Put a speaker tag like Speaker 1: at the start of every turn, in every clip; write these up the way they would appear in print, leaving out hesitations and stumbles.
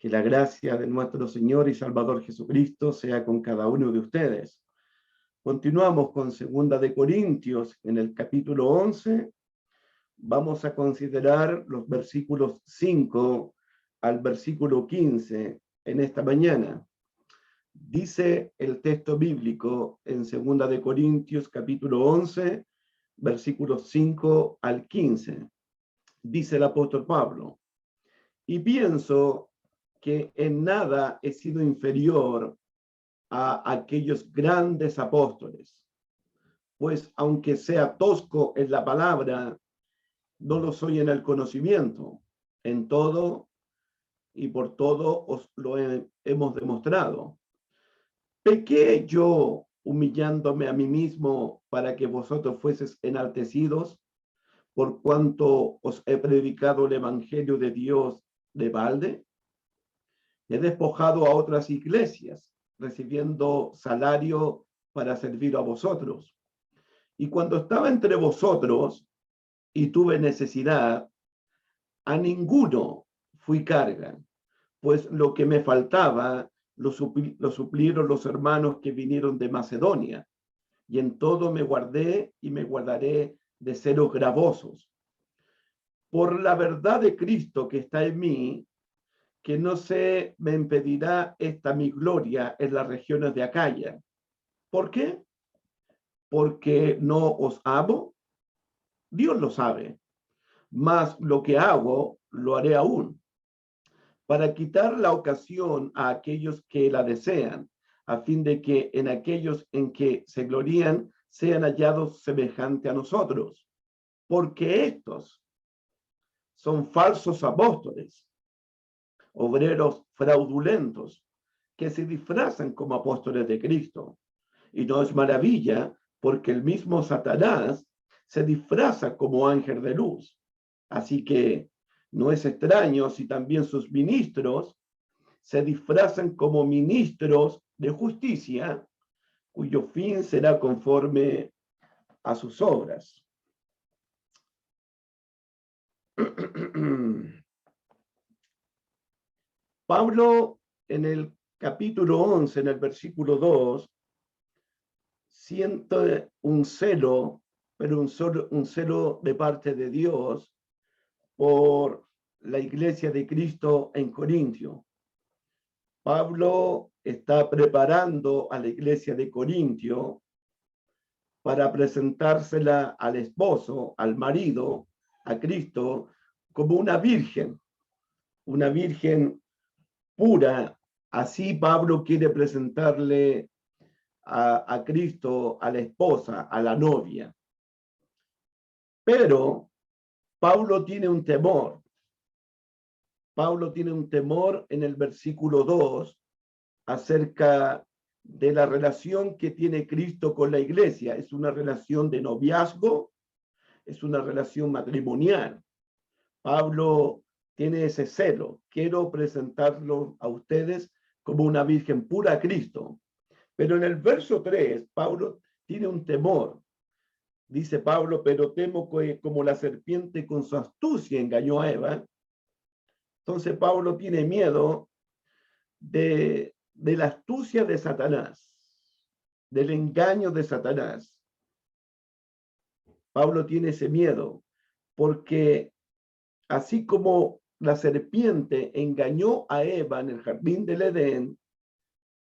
Speaker 1: Que la gracia de nuestro Señor y Salvador Jesucristo sea con cada uno de ustedes. Continuamos con 2 de Corintios en el capítulo 11. Vamos a considerar los versículos 5 al versículo 15 en esta mañana. Dice el texto bíblico en 2 de Corintios capítulo 11, versículos 5 al 15. Dice el apóstol Pablo: y pienso que en nada he sido inferior a aquellos grandes apóstoles, pues aunque sea tosco en la palabra, no lo soy en el conocimiento. En todo y por todo os lo hemos demostrado. ¿Pequé yo humillándome a mí mismo para que vosotros fueseis enaltecidos, por cuanto os he predicado el evangelio de Dios de balde? He despojado a otras iglesias, recibiendo salario para servir a vosotros. Y cuando estaba entre vosotros y tuve necesidad, a ninguno fui carga, pues lo que me faltaba lo suplieron los hermanos que vinieron de Macedonia, y en todo me guardé y me guardaré de seros gravosos. Por la verdad de Cristo que está en mí, que no se me impedirá esta mi gloria en las regiones de Acaya. ¿Por qué? ¿Porque no os amo? Dios lo sabe. Mas lo que hago, lo haré aún, para quitar la ocasión a aquellos que la desean, a fin de que en aquellos en que se glorían sean hallados semejante a nosotros. Porque estos son falsos apóstoles, obreros fraudulentos, que se disfrazan como apóstoles de Cristo. Y no es maravilla, porque el mismo Satanás se disfraza como ángel de luz. Así que no es extraño si también sus ministros se disfrazan como ministros de justicia, cuyo fin será conforme a sus obras. Pablo, en el capítulo 11, en el versículo 2, siente un celo, pero un celo de parte de Dios por la iglesia de Cristo en Corintio. Pablo está preparando a la iglesia de Corintio para presentársela al esposo, al marido, a Cristo, como una virgen pura. Así Pablo quiere presentarle a Cristo, a la esposa, a la novia. Pero Pablo tiene un temor. Pablo tiene un temor en el versículo 2 acerca de la relación que tiene Cristo con la iglesia. Es una relación de noviazgo, es una relación matrimonial. Pablo tiene ese celo. Quiero presentarlo a ustedes como una virgen pura a Cristo. Pero en el verso 3, Pablo tiene un temor. Dice Pablo: pero temo que como la serpiente con su astucia engañó a Eva. Entonces Pablo tiene miedo de la astucia de Satanás, del engaño de Satanás. Pablo tiene ese miedo, porque así como la serpiente engañó a Eva en el jardín del Edén,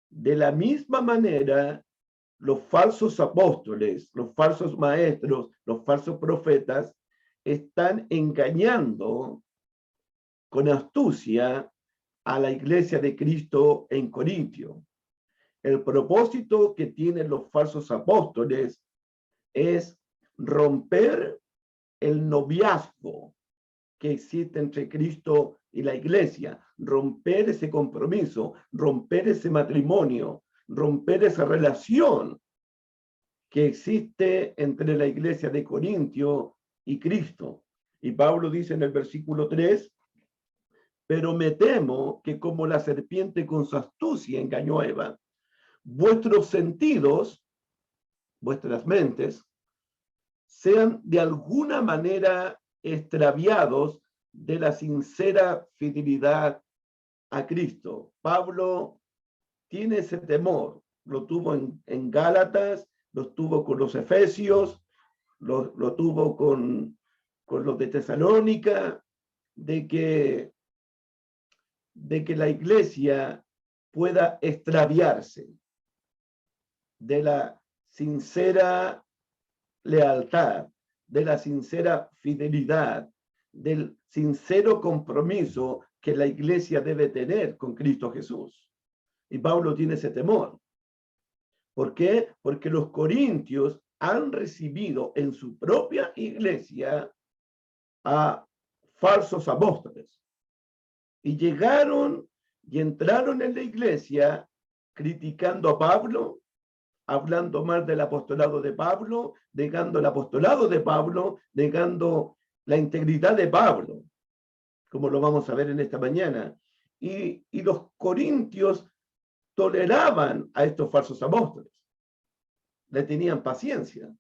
Speaker 1: de la misma manera los falsos apóstoles, los falsos maestros, los falsos profetas están engañando con astucia a la iglesia de Cristo en Corintio. El propósito que tienen los falsos apóstoles es romper el noviazgo que existe entre Cristo y la iglesia, romper ese compromiso, romper ese matrimonio, romper esa relación que existe entre la iglesia de Corintio y Cristo. Y Pablo dice en el versículo 3: pero me temo que como la serpiente con su astucia engañó a Eva, vuestros sentidos, vuestras mentes, sean de alguna manera extraviados de la sincera fidelidad a Cristo. Pablo tiene ese temor, lo tuvo en Gálatas, lo tuvo con los Efesios, lo tuvo con los de Tesalónica, de que la iglesia pueda extraviarse de la sincera lealtad, de la sincera fidelidad, del sincero compromiso que la iglesia debe tener con Cristo Jesús. Y Pablo tiene ese temor. ¿Por qué? Porque los corintios han recibido en su propia iglesia a falsos apóstoles. Y llegaron y entraron en la iglesia criticando a Pablo, hablando mal del apostolado de Pablo, negando el apostolado de Pablo, negando la integridad de Pablo, como lo vamos a ver en esta mañana. Y los corintios toleraban a estos falsos apóstoles, le tenían paciencia.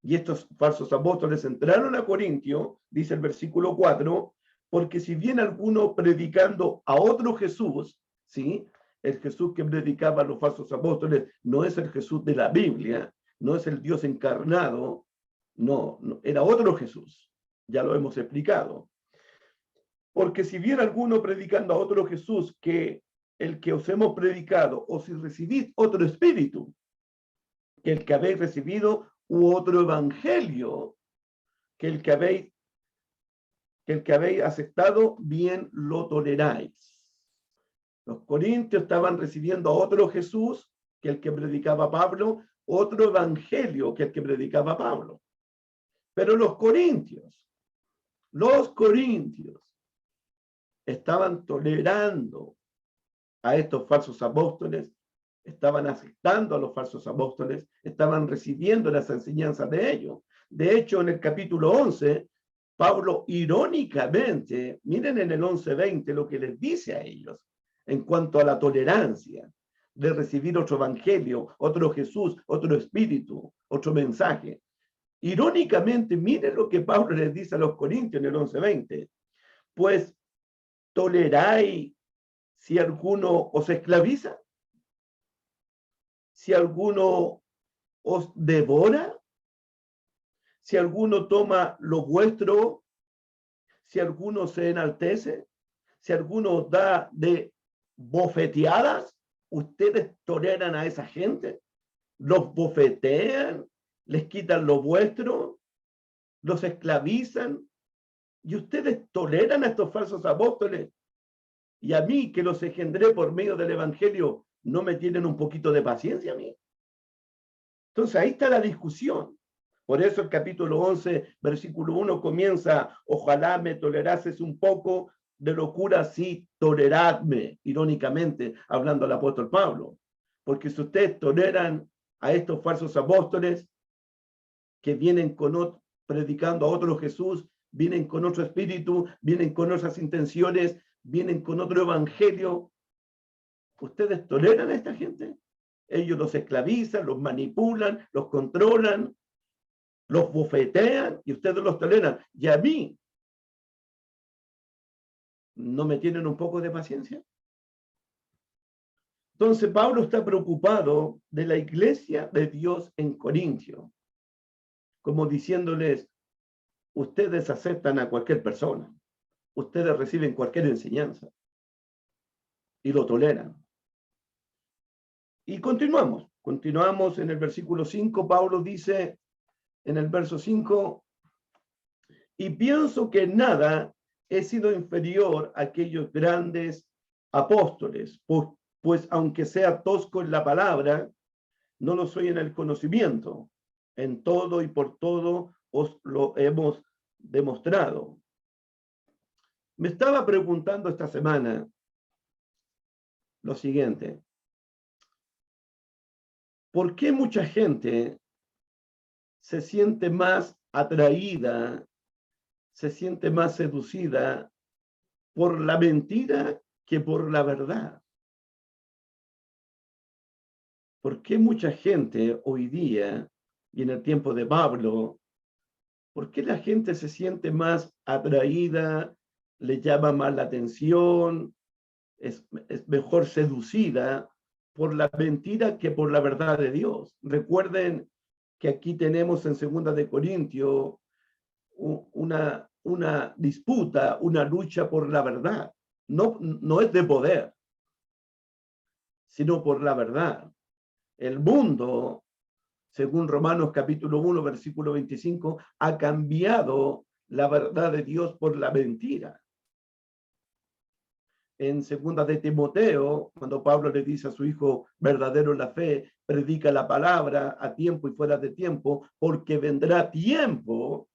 Speaker 1: Y estos falsos apóstoles entraron a Corintio, dice el versículo 4, porque si bien alguno predicando a otro Jesús, ¿sí? El Jesús que predicaban los falsos apóstoles no es el Jesús de la Biblia, no es el Dios encarnado, no, era otro Jesús, ya lo hemos explicado. Porque si bien alguno predicando a otro Jesús que el que os hemos predicado, o si recibís otro espíritu, que el que habéis recibido, u otro evangelio, que el que habéis aceptado, bien lo toleráis. Los corintios estaban recibiendo a otro Jesús que el que predicaba Pablo, otro evangelio que el que predicaba Pablo. Pero los corintios estaban tolerando a estos falsos apóstoles, estaban aceptando a los falsos apóstoles, estaban recibiendo las enseñanzas de ellos. De hecho, en el capítulo 11, Pablo irónicamente, miren en el 11:20 lo que les dice a ellos en cuanto a la tolerancia de recibir otro evangelio, otro Jesús, otro espíritu, otro mensaje. Irónicamente, miren lo que Pablo les dice a los corintios en el 11:20. Pues toleráis si alguno os esclaviza, si alguno os devora, si alguno toma lo vuestro, si alguno se enaltece, si alguno os da de bofeteadas, ustedes toleran a esa gente, los bofetean, les quitan lo vuestro, los esclavizan, y ustedes toleran a estos falsos apóstoles. Y a mí, que los engendré por medio del evangelio, ¿no me tienen un poquito de paciencia a mí? Entonces ahí está la discusión. Por eso el capítulo 11, versículo 1 comienza: ojalá me tolerases un poco de locura, sí, toleradme, irónicamente hablando al apóstol Pablo. Porque si ustedes toleran a estos falsos apóstoles que vienen predicando a otro Jesús, vienen con otro espíritu, vienen con otras intenciones, vienen con otro evangelio, ¿ustedes toleran a esta gente? Ellos los esclavizan, los manipulan, los controlan, los bofetean y ustedes los toleran. Y a mí, ¿no me tienen un poco de paciencia? Entonces Pablo está preocupado de la iglesia de Dios en Corintio, como diciéndoles: ustedes aceptan a cualquier persona, ustedes reciben cualquier enseñanza y lo toleran. Y continuamos en el versículo 5. Pablo dice en el verso 5: y pienso que nada he sido inferior a aquellos grandes apóstoles, pues aunque sea tosco en la palabra, no lo soy en el conocimiento. En todo y por todo os lo hemos demostrado. Me estaba preguntando esta semana lo siguiente: ¿por qué mucha gente se siente más atraída, se siente más seducida por la mentira que por la verdad? ¿Por qué mucha gente hoy día, y en el tiempo de Pablo, por qué la gente se siente más atraída, le llama más la atención, es mejor seducida por la mentira que por la verdad de Dios. Recuerden que aquí tenemos en 2 Corintios una disputa, una lucha por la verdad. No es de poder, sino por la verdad. El mundo, según Romanos capítulo 1, versículo 25, ha cambiado la verdad de Dios por la mentira. En 2 Timoteo, cuando Pablo le dice a su hijo verdadero en la fe, predica la palabra a tiempo y fuera de tiempo, porque vendrá tiempo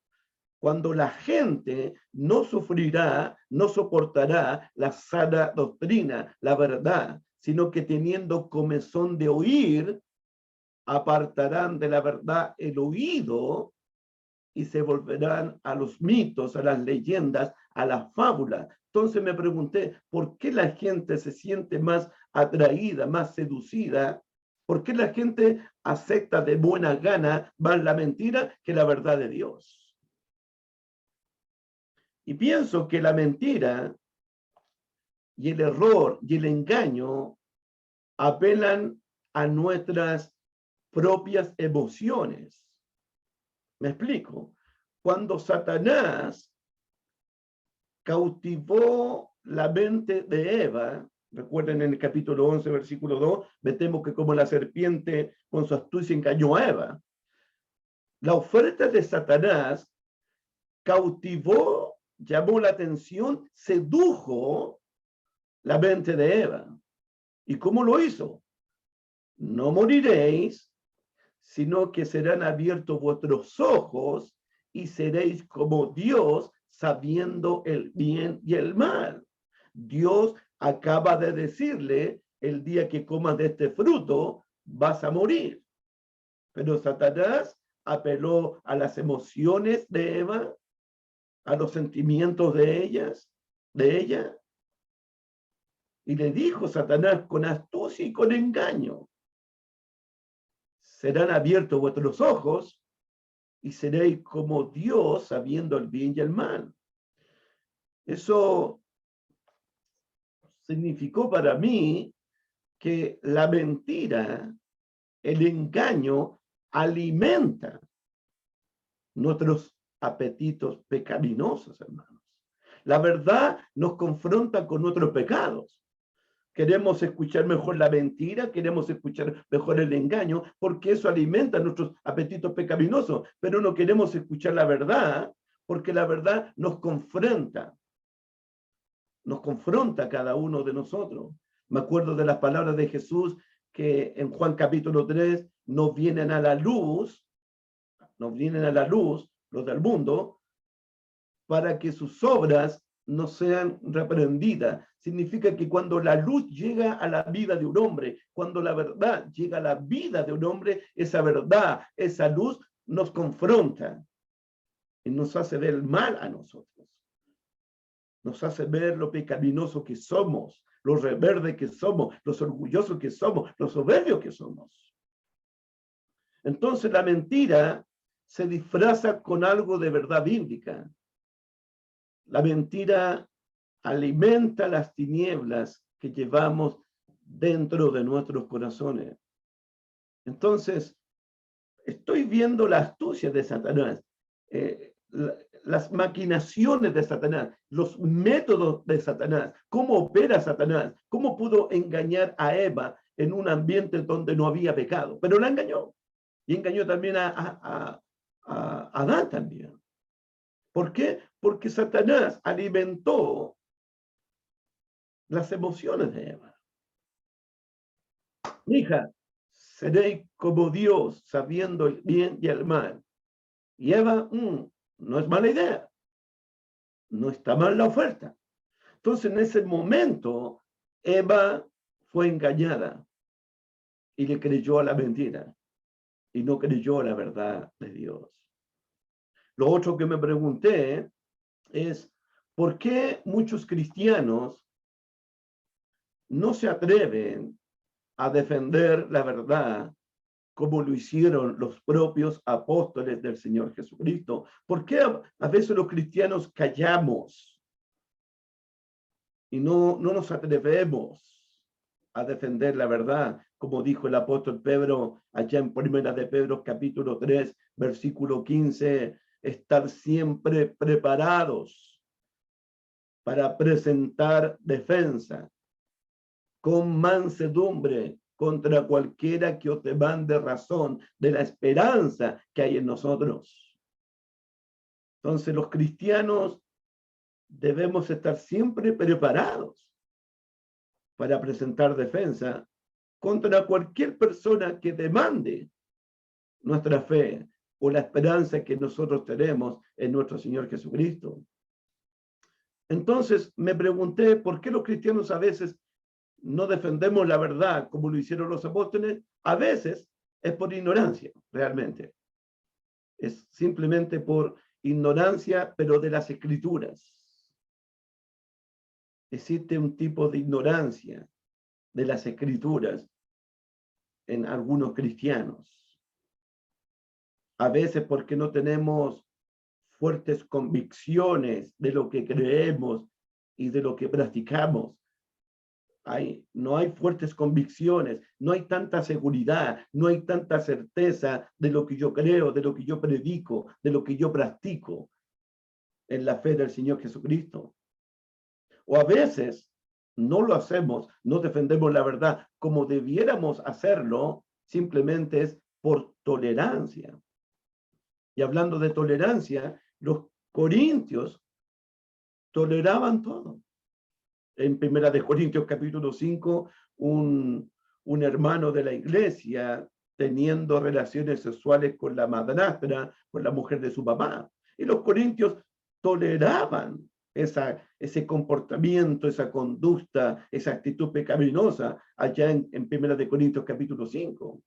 Speaker 1: cuando la gente no sufrirá, no soportará la sana doctrina, la verdad, sino que teniendo comezón de oír, apartarán de la verdad el oído y se volverán a los mitos, a las leyendas, a las fábulas. Entonces me pregunté, ¿por qué la gente se siente más atraída, más seducida? ¿Por qué la gente acepta de buena gana más la mentira que la verdad de Dios? Y pienso que la mentira y el error y el engaño apelan a nuestras propias emociones. Me explico. Cuando Satanás cautivó la mente de Eva, recuerden en el capítulo 11, versículo 2, vemos que como la serpiente con su astucia engañó a Eva. La oferta de Satanás cautivó, llamó la atención, sedujo la mente de Eva. ¿Y cómo lo hizo? No moriréis, sino que serán abiertos vuestros ojos y seréis como Dios, sabiendo el bien y el mal. Dios acaba de decirle, el día que comas de este fruto, vas a morir. Pero Satanás apeló a las emociones de Eva, a los sentimientos de ella, y le dijo Satanás con astucia y con engaño: serán abiertos vuestros ojos y seréis como Dios, sabiendo el bien y el mal. Eso significó para mí que la mentira, el engaño, alimenta nuestros apetitos pecaminosos, hermanos. La verdad nos confronta con nuestros pecados. Queremos escuchar mejor la mentira, queremos escuchar mejor el engaño, porque eso alimenta nuestros apetitos pecaminosos, pero no queremos escuchar la verdad, porque la verdad nos confronta a cada uno de nosotros. Me acuerdo de las palabras de Jesús que en Juan capítulo 3 nos vienen a la luz los del mundo, para que sus obras no sean reprendidas. Significa que cuando la luz llega a la vida de un hombre, cuando la verdad llega a la vida de un hombre, esa verdad, esa luz nos confronta y nos hace ver el mal a nosotros. Nos hace ver lo pecaminoso que somos, lo rebelde que somos, los orgullosos que somos, los soberbios que somos. Entonces la mentira se disfraza con algo de verdad bíblica. La mentira alimenta las tinieblas que llevamos dentro de nuestros corazones. Entonces, estoy viendo la astucia de Satanás, las maquinaciones de Satanás, los métodos de Satanás, cómo opera Satanás, cómo pudo engañar a Eva en un ambiente donde no había pecado, pero la engañó. Y engañó también a Adán también. ¿Por qué? Porque Satanás alimentó las emociones de Eva. Hija, seréis como Dios, sabiendo el bien y el mal. Y Eva, no es mala idea. No está mal la oferta. Entonces, en ese momento, Eva fue engañada y le creyó a la mentira y no creyó a la verdad de Dios. Lo otro que me pregunté es, ¿por qué muchos cristianos no se atreven a defender la verdad como lo hicieron los propios apóstoles del Señor Jesucristo? ¿Por qué a veces los cristianos callamos? y no nos atrevemos a defender la verdad, como dijo el apóstol Pedro allá en Primera de Pedro capítulo 3, versículo 15, estar siempre preparados para presentar defensa con mansedumbre contra cualquiera que os demande razón de la esperanza que hay en nosotros. Entonces los cristianos debemos estar siempre preparados para presentar defensa contra cualquier persona que demande nuestra fe o la esperanza que nosotros tenemos en nuestro Señor Jesucristo. Entonces me pregunté, ¿por qué los cristianos a veces no defendemos la verdad como lo hicieron los apóstoles? A veces es por ignorancia, realmente. Es simplemente por ignorancia, pero de las Escrituras. Existe un tipo de ignorancia de las Escrituras en algunos cristianos. A veces porque no tenemos fuertes convicciones de lo que creemos y de lo que practicamos. No hay fuertes convicciones, no hay tanta seguridad, no hay tanta certeza de lo que yo creo, de lo que yo predico, de lo que yo practico en la fe del Señor Jesucristo. O a veces no lo hacemos, no defendemos la verdad como debiéramos hacerlo, simplemente es por tolerancia. Y hablando de tolerancia, los corintios toleraban todo. En Primera de Corintios capítulo 5, un hermano de la iglesia teniendo relaciones sexuales con la madrastra, con la mujer de su papá. Y los corintios toleraban ese comportamiento, esa conducta, esa actitud pecaminosa allá en Primera de Corintios capítulo 5.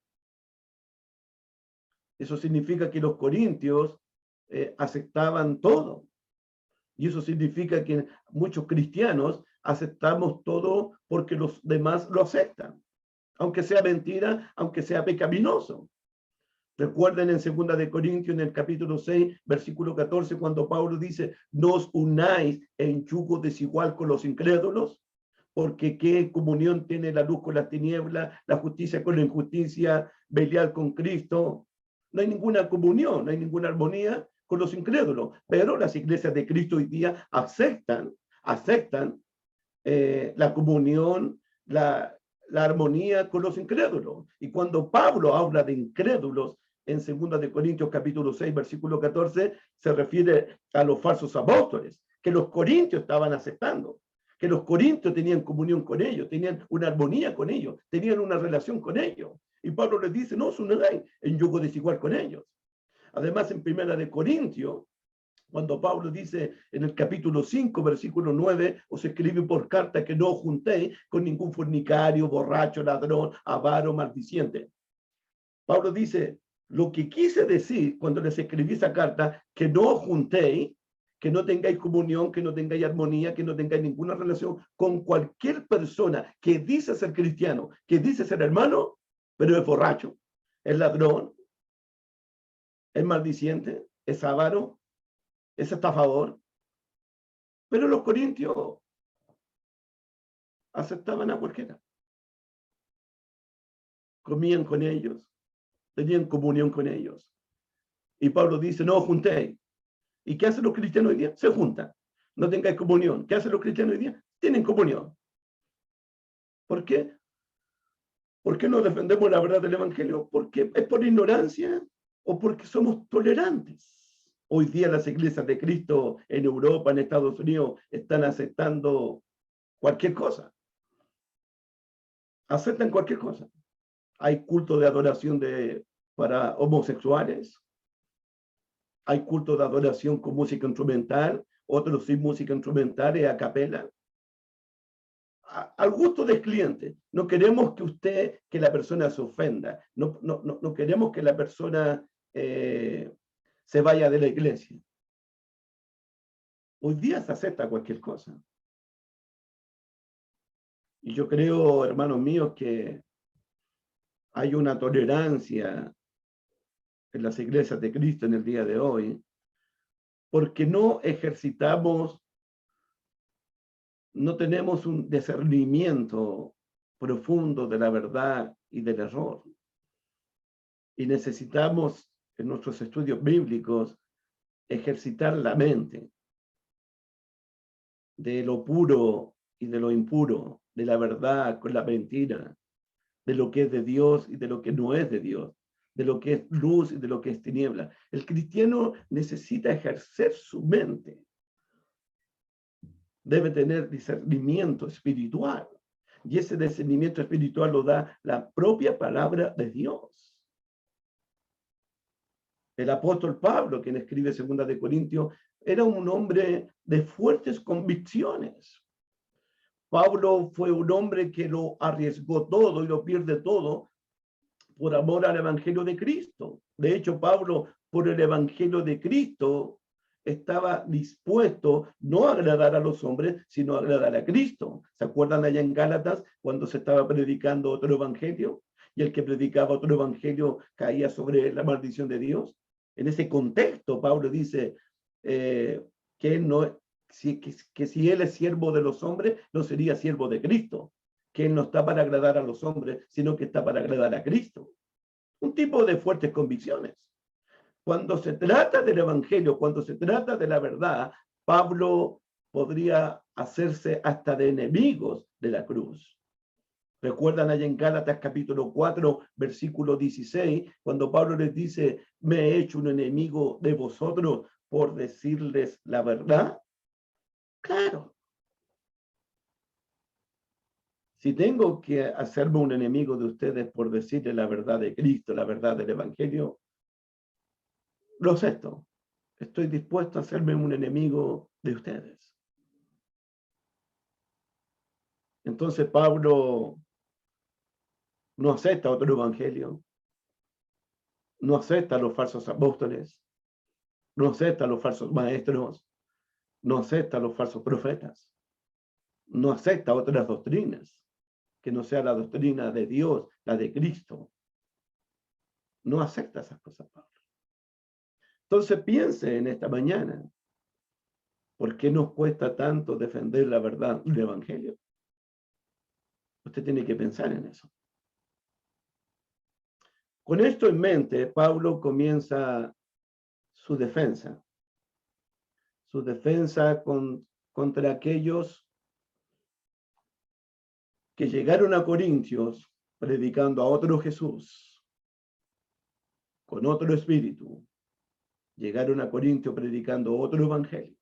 Speaker 1: Eso significa que los corintios aceptaban todo. Y eso significa que muchos cristianos aceptamos todo porque los demás lo aceptan, aunque sea mentira, aunque sea pecaminoso. Recuerden en 2 de Corintios, en el capítulo 6, versículo 14, cuando Pablo dice, no os unáis en yugo desigual con los incrédulos, porque qué comunión tiene la luz con las tinieblas, la justicia con la injusticia, Belial con Cristo. No hay ninguna comunión, no hay ninguna armonía con los incrédulos, pero las iglesias de Cristo hoy día aceptan la comunión, la armonía con los incrédulos. Y cuando Pablo habla de incrédulos en 2 de Corintios capítulo 6, versículo 14, se refiere a los falsos apóstoles, que los corintios estaban aceptando, que los corintios tenían comunión con ellos, tenían una armonía con ellos, tenían una relación con ellos. Y Pablo les dice, no os unáis en yugo desigual con ellos. Además, en 1 de Corintios, cuando Pablo dice en el capítulo 5, versículo 9, os escribe por carta que no os juntéis con ningún fornicario, borracho, ladrón, avaro, maldiciente. Pablo dice, lo que quise decir cuando les escribí esa carta, que no os juntéis, que no tengáis comunión, que no tengáis armonía, que no tengáis ninguna relación con cualquier persona que dice ser cristiano, que dice ser hermano, pero es borracho, es ladrón, es maldiciente, es avaro, es estafador. Pero los corintios aceptaban a cualquiera. Comían con ellos, tenían comunión con ellos. Y Pablo dice, no os juntéis. ¿Y qué hacen los cristianos hoy día? Se juntan. No tengáis comunión. ¿Qué hacen los cristianos hoy día? Tienen comunión. ¿Por qué? ¿Por qué no defendemos la verdad del Evangelio? ¿Porque es por ignorancia o porque somos tolerantes? Hoy día las iglesias de Cristo en Europa, en Estados Unidos, están aceptando cualquier cosa. Aceptan cualquier cosa. Hay culto de adoración para homosexuales. Hay culto de adoración con música instrumental, otros sin música instrumental y a capela. Al gusto del cliente. No queremos que la persona se ofenda. No queremos que la persona se vaya de la iglesia. Hoy día se acepta cualquier cosa. Y yo creo, hermanos míos, que hay una tolerancia en las iglesias de Cristo en el día de hoy, porque no ejercitamos no tenemos un discernimiento profundo de la verdad y del error. Y necesitamos, en nuestros estudios bíblicos, ejercitar la mente de lo puro y de lo impuro, de la verdad con la mentira, de lo que es de Dios y de lo que no es de Dios, de lo que es luz y de lo que es tiniebla. El cristiano necesita ejercer su mente. Debe tener discernimiento espiritual. Y ese discernimiento espiritual lo da la propia palabra de Dios. El apóstol Pablo, quien escribe 2 de Corintios, era un hombre de fuertes convicciones. Pablo fue un hombre que lo arriesgó todo y lo pierde todo por amor al Evangelio de Cristo. De hecho, Pablo, por el Evangelio de Cristo, estaba dispuesto no a agradar a los hombres, sino a agradar a Cristo. ¿Se acuerdan allá en Gálatas cuando se estaba predicando otro evangelio? Y el que predicaba otro evangelio caía sobre la maldición de Dios. En ese contexto, Pablo dice que él no, que si él es siervo de los hombres, no sería siervo de Cristo. Que él no está para agradar a los hombres, sino que está para agradar a Cristo. Un tipo de fuertes convicciones. Cuando se trata del evangelio, cuando se trata de la verdad, Pablo podría hacerse hasta de enemigos de la cruz. ¿Recuerdan allá en Gálatas capítulo 4, versículo 16, cuando Pablo les dice, me he hecho un enemigo de vosotros por decirles la verdad? Claro. Si tengo que hacerme un enemigo de ustedes por decirles la verdad de Cristo, la verdad del evangelio, lo acepto. Estoy dispuesto a hacerme un enemigo de ustedes. Entonces Pablo no acepta otro evangelio, no acepta a los falsos apóstoles, no acepta a los falsos maestros, no acepta a los falsos profetas, no acepta otras doctrinas que no sea la doctrina de Dios, la de Cristo. No acepta esas cosas, Pablo. Entonces piense en esta mañana, ¿por qué nos cuesta tanto defender la verdad del evangelio? Usted tiene que pensar en eso. Con esto en mente, Pablo comienza su defensa contra aquellos que llegaron a Corintios predicando a otro Jesús, con otro espíritu. Llegaron a Corintios predicando otro evangelio.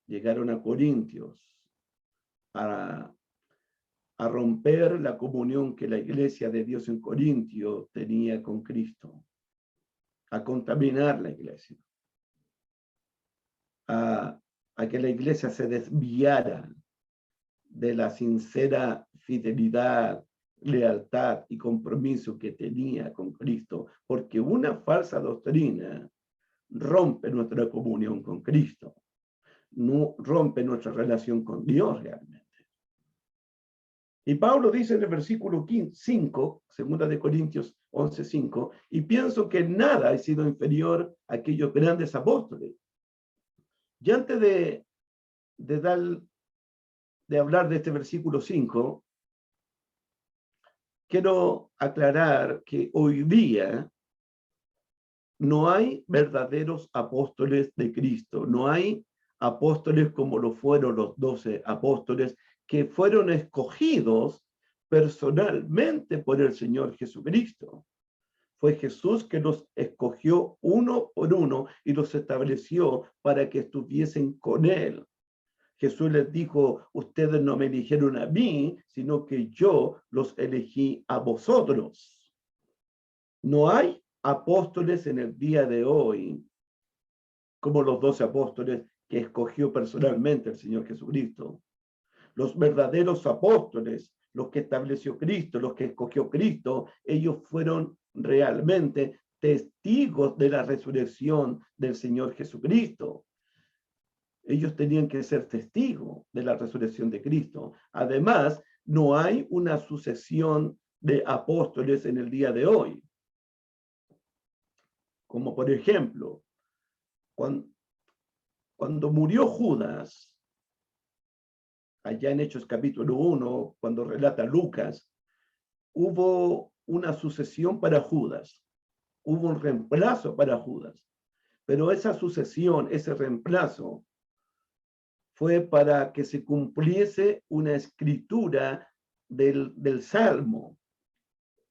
Speaker 1: Llegaron a Corintios a romper la comunión que la iglesia de Dios en Corintio tenía con Cristo, a contaminar la iglesia, a que la iglesia se desviara de la sincera fidelidad, lealtad y compromiso que tenía con Cristo, porque una falsa doctrina rompe nuestra comunión con Cristo, no rompe nuestra relación con Dios realmente. Y Pablo dice en el versículo 5, 2 de Corintios 11:5, y pienso que nada ha sido inferior a aquellos grandes apóstoles. Y antes de hablar de este versículo 5, quiero aclarar que hoy día no hay verdaderos apóstoles de Cristo, no hay apóstoles como lo fueron los 12 apóstoles que fueron escogidos personalmente por el Señor Jesucristo. Fue Jesús que los escogió uno por uno y los estableció para que estuviesen con él. Jesús les dijo, ustedes no me eligieron a mí, sino que yo los elegí a vosotros. No hay apóstoles en el día de hoy como los 12 apóstoles que escogió personalmente el Señor Jesucristo. Los verdaderos apóstoles, los que estableció Cristo, los que escogió Cristo, ellos fueron realmente testigos de la resurrección del Señor Jesucristo. Ellos tenían que ser testigos de la resurrección de Cristo. Además, no hay una sucesión de apóstoles en el día de hoy. Como por ejemplo, cuando murió Judas, allá en Hechos capítulo 1, cuando relata Lucas, hubo una sucesión para Judas, hubo un reemplazo para Judas, pero esa sucesión, ese reemplazo, fue para que se cumpliese una escritura del Salmo.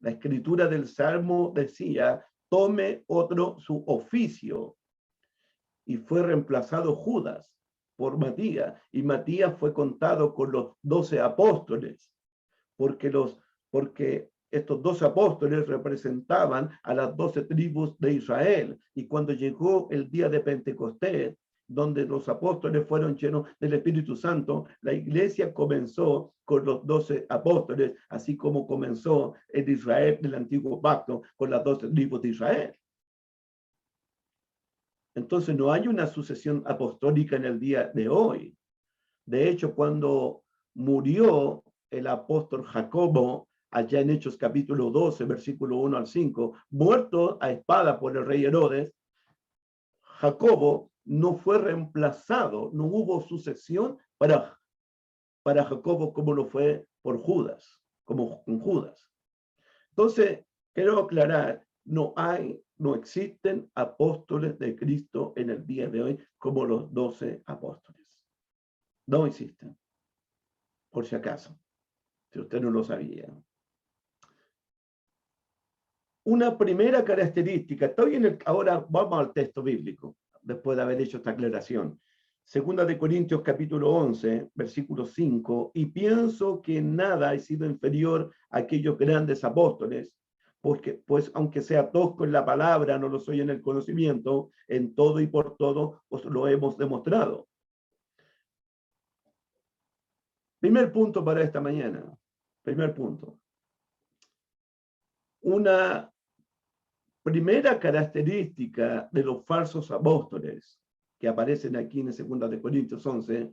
Speaker 1: La escritura del Salmo decía, tome otro su oficio, y fue reemplazado Judas por Matías, y Matías fue contado con los 12 apóstoles, porque estos 12 apóstoles representaban a las 12 tribus de Israel, y cuando llegó el día de Pentecostés, donde los apóstoles fueron llenos del Espíritu Santo, la iglesia comenzó con los 12 apóstoles, así como comenzó el Israel del antiguo pacto con las 12 tribus de Israel. Entonces no hay una sucesión apostólica en el día de hoy. De hecho, cuando murió el apóstol Jacobo, allá en Hechos capítulo 12, versículo 1 al 5, muerto a espada por el rey Herodes, Jacobo no fue reemplazado, no hubo sucesión para Jacobo como lo fue por Judas, como con Judas. Entonces, quiero aclarar, no existen apóstoles de Cristo en el día de hoy como los 12 apóstoles. No existen, por si acaso, si usted no lo sabía. Una primera característica, ahora vamos al texto bíblico, después de haber hecho esta aclaración. Segunda de Corintios capítulo 11, versículo 5, y pienso que nada he sido inferior a aquellos grandes apóstoles, porque pues aunque sea tosco en la palabra, no lo soy en el conocimiento, en todo y por todo os lo hemos demostrado. Primer punto para esta mañana, primer punto. Una primera característica de los falsos apóstoles que aparecen aquí en 2 de Corintios 11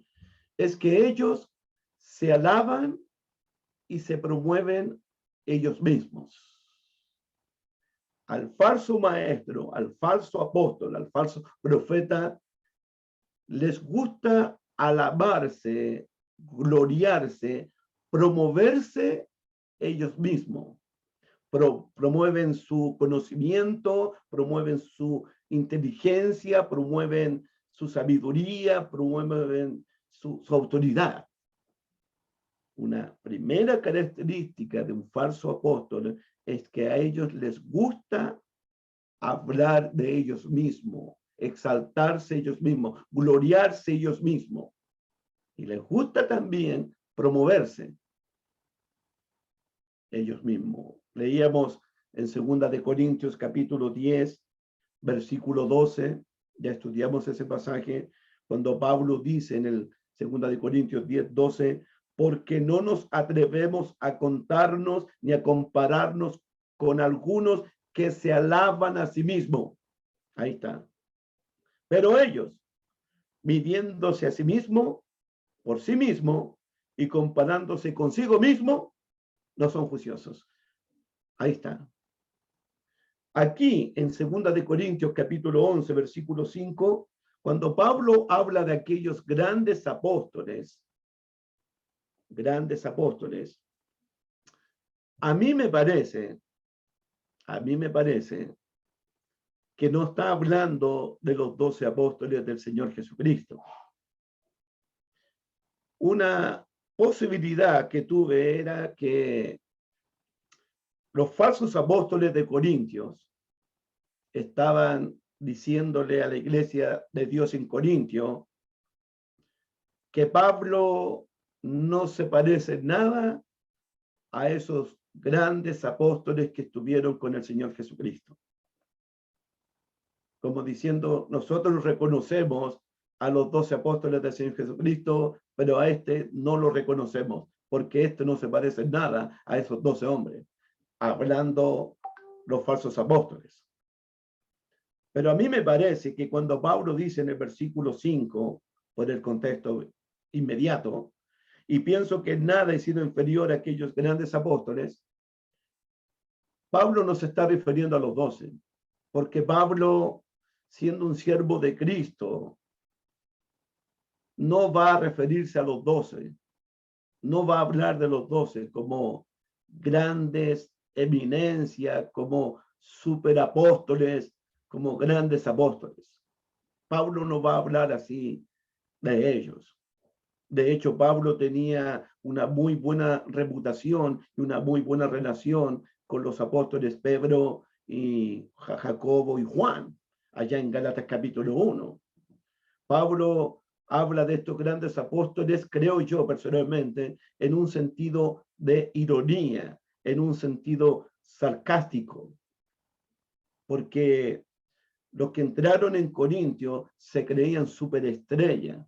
Speaker 1: es que ellos se alaban y se promueven ellos mismos. Al falso maestro, al falso apóstol, al falso profeta, les gusta alabarse, gloriarse, promoverse ellos mismos. Promueven su conocimiento, promueven su inteligencia, promueven su sabiduría, promueven su autoridad. Una primera característica de un falso apóstol es que a ellos les gusta hablar de ellos mismos, exaltarse ellos mismos, gloriarse ellos mismos. Y les gusta también promoverse ellos mismos. Leíamos en 2 de Corintios capítulo 10, versículo 12, ya estudiamos ese pasaje, cuando Pablo dice en el 2 de Corintios 10, 12, porque no nos atrevemos a contarnos ni a compararnos con algunos que se alaban a sí mismos. Ahí está. Pero ellos, midiéndose a sí mismo, por sí mismo, y comparándose consigo mismo, no son juiciosos. Ahí está. Aquí, en 2 de Corintios, capítulo 11, versículo 5, cuando Pablo habla de aquellos grandes apóstoles, a mí me parece que no está hablando de los 12 apóstoles del Señor Jesucristo. Una posibilidad que tuve era que los falsos apóstoles de Corintios estaban diciéndole a la iglesia de Dios en Corintio que Pablo no se parece nada a esos grandes apóstoles que estuvieron con el Señor Jesucristo. Como diciendo, nosotros reconocemos a los 12 apóstoles del Señor Jesucristo, pero a este no lo reconocemos, porque este no se parece nada a esos 12 hombres, hablando los falsos apóstoles. Pero a mí me parece que cuando Pablo dice en el versículo 5, por el contexto inmediato, y pienso que nada ha sido inferior a aquellos grandes apóstoles, Pablo no se está refiriendo a los 12, porque Pablo, siendo un siervo de Cristo, no va a referirse a los 12, no va a hablar de los 12 como grandes eminencias, como superapóstoles, como grandes apóstoles. Pablo no va a hablar así de ellos. De hecho, Pablo tenía una muy buena reputación y una muy buena relación con los apóstoles Pedro y Jacobo y Juan, allá en Gálatas capítulo 1. Pablo habla de estos grandes apóstoles, creo yo personalmente, en un sentido de ironía, en un sentido sarcástico, porque los que entraron en Corintio se creían superestrellas,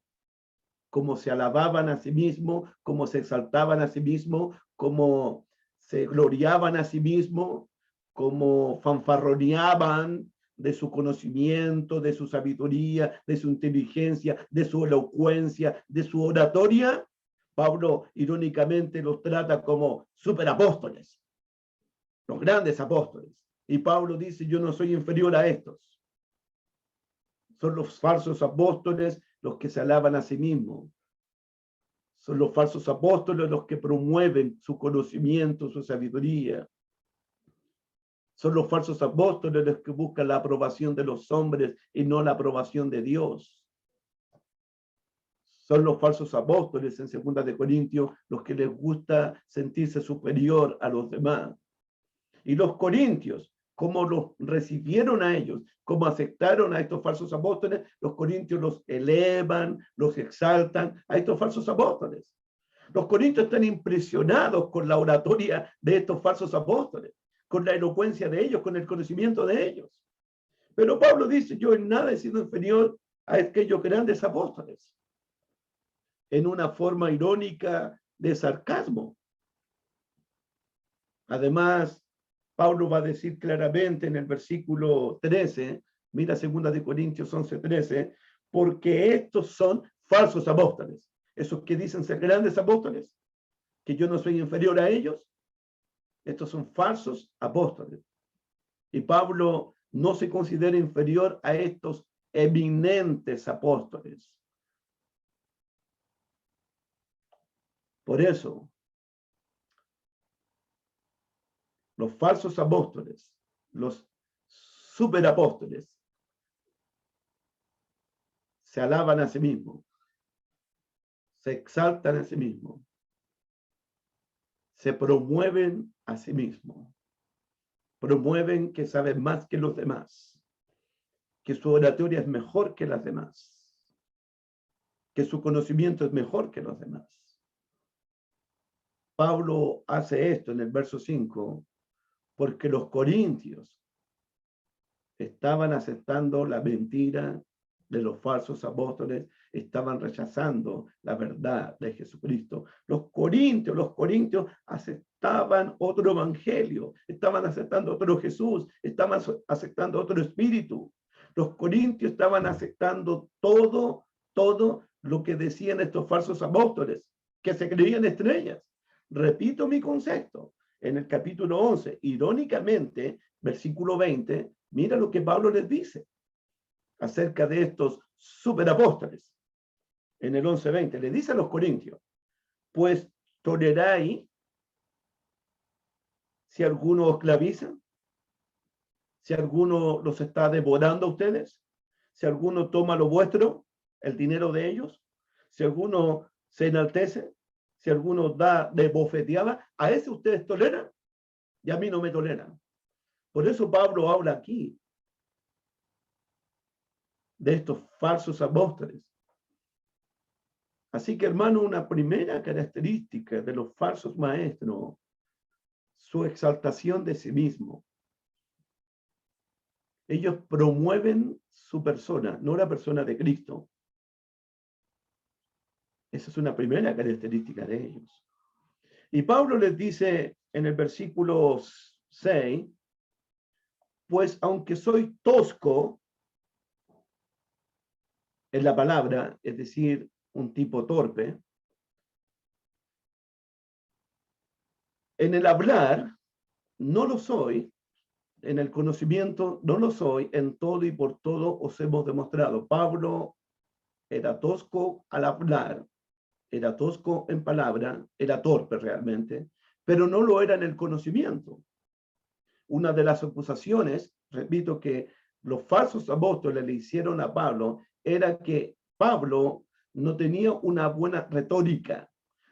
Speaker 1: como se alababan a sí mismos, como se exaltaban a sí mismos, como se gloriaban a sí mismos, como fanfarroneaban de su conocimiento, de su sabiduría, de su inteligencia, de su elocuencia, de su oratoria. Pablo irónicamente los trata como superapóstoles, los grandes apóstoles. Y Pablo dice, yo no soy inferior a estos. Son los falsos apóstoles los que se alaban a sí mismos. Son los falsos apóstoles los que promueven su conocimiento, su sabiduría. Son los falsos apóstoles los que buscan la aprobación de los hombres y no la aprobación de Dios. Son los falsos apóstoles en 2 de Corintios los que les gusta sentirse superior a los demás. Y los corintios, como los recibieron a ellos, como aceptaron a estos falsos apóstoles, los corintios los elevan, los exaltan a estos falsos apóstoles. Los corintios están impresionados con la oratoria de estos falsos apóstoles, con la elocuencia de ellos, con el conocimiento de ellos. Pero Pablo dice, yo en nada he sido inferior a aquellos grandes apóstoles, en una forma irónica de sarcasmo. Además, Pablo va a decir claramente en el versículo 13, mira 2 de Corintios 11:13, porque estos son falsos apóstoles. Esos que dicen ser grandes apóstoles, que yo no soy inferior a ellos, estos son falsos apóstoles. Y Pablo no se considera inferior a estos eminentes apóstoles. Por eso, los falsos apóstoles, los superapóstoles, se alaban a sí mismos, se exaltan a sí mismos, se promueven a sí mismos, promueven que saben más que los demás, que su oratoria es mejor que las demás, que su conocimiento es mejor que los demás. Pablo hace esto en el verso 5 porque los corintios estaban aceptando la mentira de los falsos apóstoles, estaban rechazando la verdad de Jesucristo. Los corintios aceptaban otro evangelio, estaban aceptando otro Jesús, estaban aceptando otro espíritu. Los corintios estaban aceptando todo lo que decían estos falsos apóstoles, que se creían estrellas. Repito mi concepto. En el capítulo 11, irónicamente, versículo 20, mira lo que Pablo les dice acerca de estos superapóstoles. En el 11:20, le dice a los corintios, pues toleráis si alguno os esclaviza, si alguno los está devorando a ustedes, si alguno toma lo vuestro, el dinero de ellos, si alguno se enaltece, si alguno da de bofeteada, a ese ustedes toleran y a mí no me toleran. Por eso Pablo habla aquí de estos falsos apóstoles. Así que, hermano, una primera característica de los falsos maestros, su exaltación de sí mismo. Ellos promueven su persona, no la persona de Cristo. Esa es una primera característica de ellos. Y Pablo les dice en el versículo 6, pues aunque soy tosco en la palabra, es decir, un tipo torpe, en el hablar no lo soy, en el conocimiento no lo soy, en todo y por todo os hemos demostrado. Pablo era tosco al hablar, era tosco en palabra, era torpe realmente, pero no lo era en el conocimiento. Una de las acusaciones, repito, que los falsos apóstoles le hicieron a Pablo era que Pablo no tenía una buena retórica,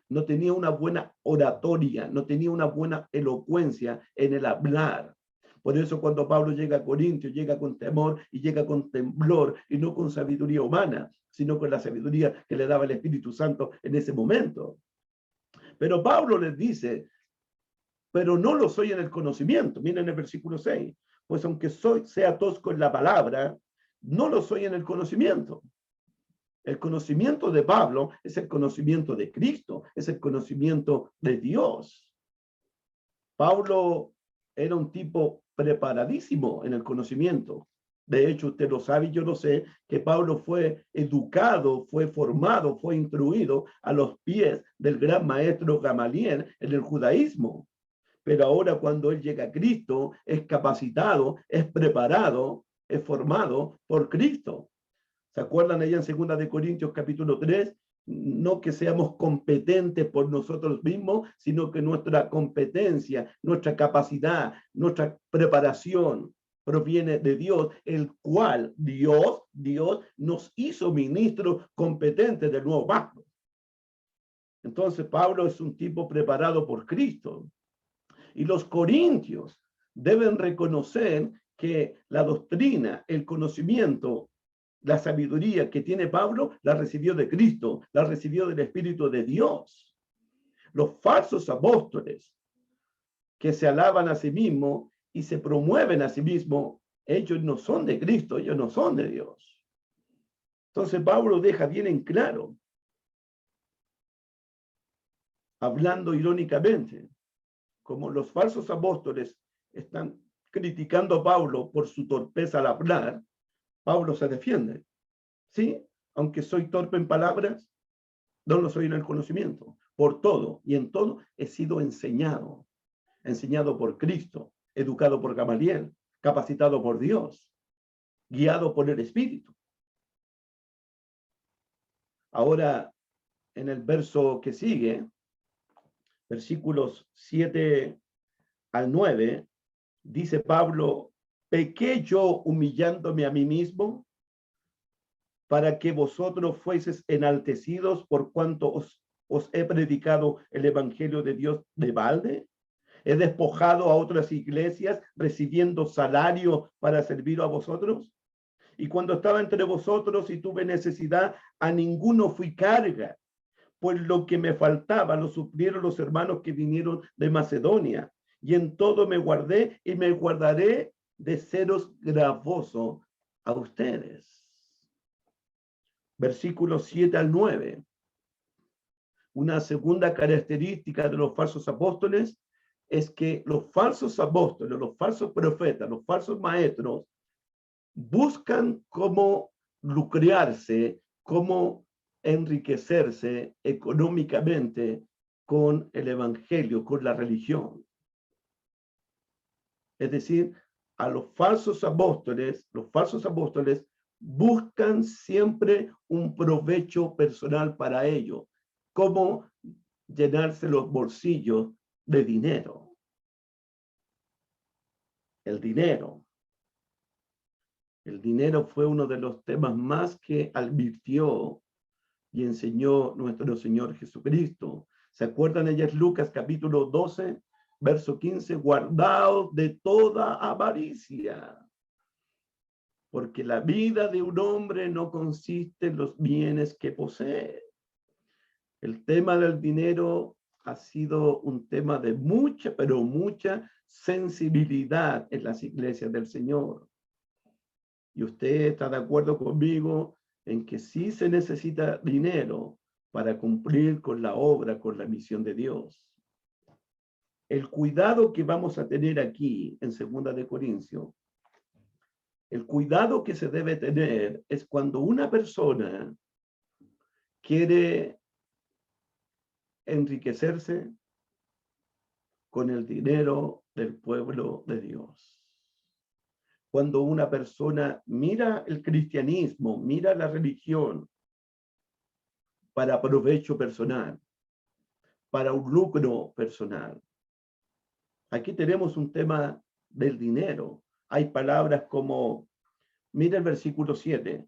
Speaker 1: no tenía una buena oratoria, no tenía una buena elocuencia en el hablar. Por eso cuando Pablo llega a Corintios, llega con temor y llega con temblor y no con sabiduría humana, sino con la sabiduría que le daba el Espíritu Santo en ese momento. Pero Pablo les dice, pero no lo soy en el conocimiento. Miren el versículo 6. Pues aunque sea tosco en la palabra, no lo soy en el conocimiento. El conocimiento de Pablo es el conocimiento de Cristo, es el conocimiento de Dios. Pablo era un tipo preparadísimo en el conocimiento. De hecho, usted lo sabe y yo lo sé, que Pablo fue educado, fue formado, fue instruido a los pies del gran maestro Gamaliel en el judaísmo. Pero ahora cuando él llega a Cristo, es capacitado, es preparado, es formado por Cristo. ¿Se acuerdan allá en 2 Corintios capítulo 3? No que seamos competentes por nosotros mismos, sino que nuestra competencia, nuestra capacidad, nuestra preparación proviene de Dios, el cual Dios nos hizo ministros competentes del nuevo pacto. Entonces Pablo es un tipo preparado por Cristo. Y los corintios deben reconocer que la doctrina, el conocimiento, la sabiduría que tiene Pablo, la recibió de Cristo, la recibió del Espíritu de Dios. Los falsos apóstoles que se alaban a sí mismos y se promueven a sí mismos, ellos no son de Cristo, ellos no son de Dios. Entonces Pablo deja bien en claro, hablando irónicamente, como los falsos apóstoles están criticando a Pablo por su torpeza al hablar, Pablo se defiende. Sí, aunque soy torpe en palabras, no lo soy en el conocimiento. Por todo y en todo he sido enseñado por Cristo, educado por Gamaliel, capacitado por Dios, guiado por el Espíritu. Ahora, en el verso que sigue, versículos 7 al 9, dice Pablo, ¿pequé yo humillándome a mí mismo para que vosotros fueseis enaltecidos por cuanto os he predicado el evangelio de Dios de balde? ¿He despojado a otras iglesias recibiendo salario para servir a vosotros? Y cuando estaba entre vosotros y tuve necesidad, a ninguno fui carga, pues lo que me faltaba lo suplieron los hermanos que vinieron de Macedonia. Y en todo me guardé y me guardaré de seros gravoso a ustedes. Versículos 7 al 9. Una segunda característica de los falsos apóstoles es que los falsos apóstoles, los falsos profetas, los falsos maestros buscan cómo lucrarse, cómo enriquecerse económicamente con el evangelio, con la religión. Es decir, a los falsos apóstoles buscan siempre un provecho personal para ellos, cómo llenarse los bolsillos de dinero. El dinero fue uno de los temas más que advirtió y enseñó nuestro Señor Jesucristo. ¿Se acuerdan? Ella es Lucas capítulo 12, verso 15, guardaos de toda avaricia, porque la vida de un hombre no consiste en los bienes que posee. El tema del dinero ha sido un tema de mucha, pero mucha sensibilidad en las iglesias del Señor. Y usted está de acuerdo conmigo en que sí se necesita dinero para cumplir con la obra, con la misión de Dios. El cuidado que vamos a tener aquí en 2 Corintios, el cuidado que se debe tener es cuando una persona quiere enriquecerse con el dinero del pueblo de Dios. Cuando una persona mira el cristianismo, mira la religión para provecho personal, para un lucro personal. Aquí tenemos un tema del dinero. Hay palabras como, mira el versículo 7,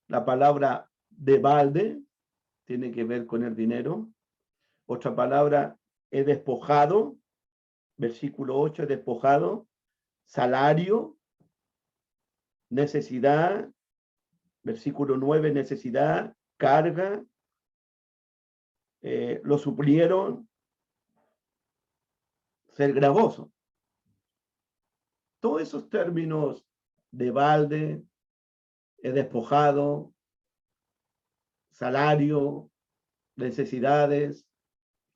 Speaker 1: la palabra de balde tiene que ver con el dinero. Otra palabra es despojado, versículo 8, despojado, salario, necesidad, versículo 9, necesidad, carga, lo suplieron, ser gravoso. Todos esos términos de balde, despojado, salario, necesidades,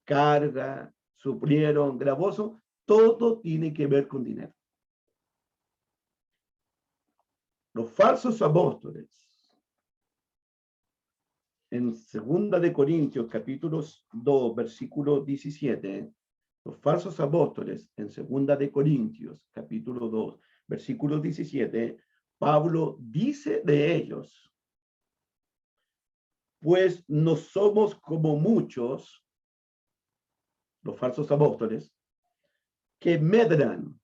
Speaker 1: carga, suplieron, gravoso, todo tiene que ver con dinero. Los falsos apóstoles, en 2 de Corintios, capítulos 2, versículo 17, los falsos apóstoles, en 2 de Corintios, capítulo 2, versículo 17, Pablo dice de ellos, pues no somos como muchos, los falsos apóstoles, que medran,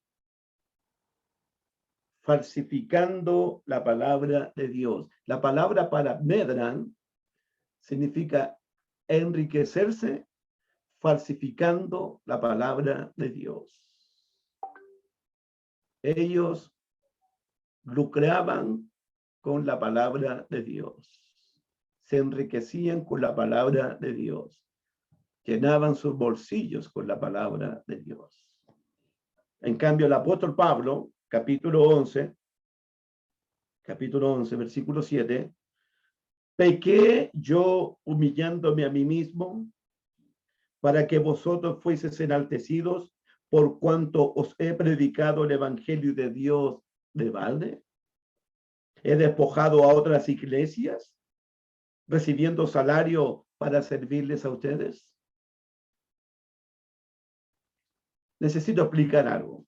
Speaker 1: falsificando la palabra de Dios. La palabra para medran significa enriquecerse falsificando la palabra de Dios. Ellos lucraban con la palabra de Dios, se enriquecían con la palabra de Dios, llenaban sus bolsillos con la palabra de Dios. En cambio, el apóstol Pablo, capítulo 11, versículo 7, pequé yo humillándome a mí mismo para que vosotros fueseis enaltecidos por cuanto os he predicado el evangelio de Dios de balde. He despojado a otras iglesias recibiendo salario para servirles a ustedes. Necesito explicar algo.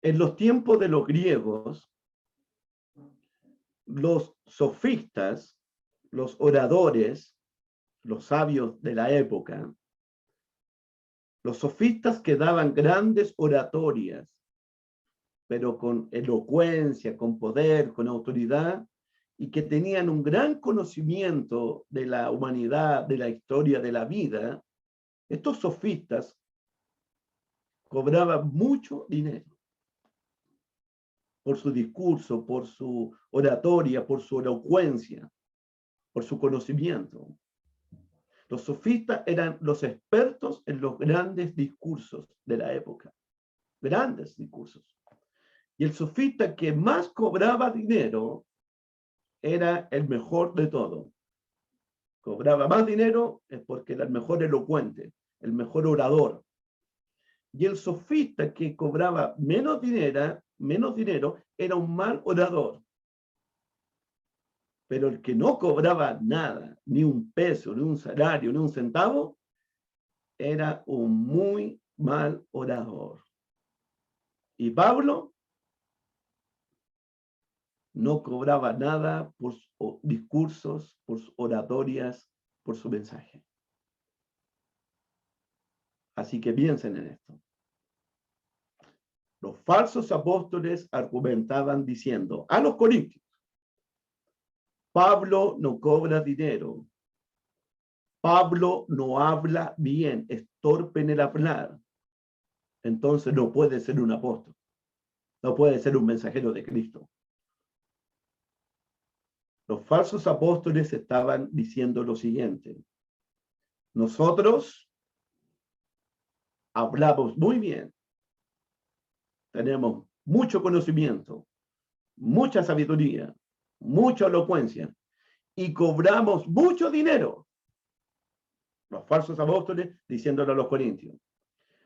Speaker 1: En los tiempos de los griegos, los sofistas, los oradores, los sabios de la época, los sofistas que daban grandes oratorias, pero con elocuencia, con poder, con autoridad, y que tenían un gran conocimiento de la humanidad, de la historia de la vida, estos sofistas cobraban mucho dinero por su discurso, por su oratoria, por su elocuencia, por su conocimiento. Los sofistas eran los expertos en los grandes discursos de la época, grandes discursos. Y el sofista que más cobraba dinero era el mejor de todo. Cobraba más dinero es porque era el mejor elocuente, el mejor orador. Y el sofista que cobraba menos dinero era un mal orador. Pero el que no cobraba nada, ni un peso, ni un salario, ni un centavo, era un muy mal orador. Y Pablo no cobraba nada por sus discursos, por sus oratorias, por su mensaje. Así que piensen en esto. Los falsos apóstoles argumentaban diciendo a los corintios, Pablo no cobra dinero, Pablo no habla bien, es torpe en el hablar, entonces no puede ser un apóstol, no puede ser un mensajero de Cristo. Los falsos apóstoles estaban diciendo lo siguiente, nosotros hablamos muy bien, tenemos mucho conocimiento, mucha sabiduría, mucha elocuencia y cobramos mucho dinero. Los falsos apóstoles diciéndolo a los corintios.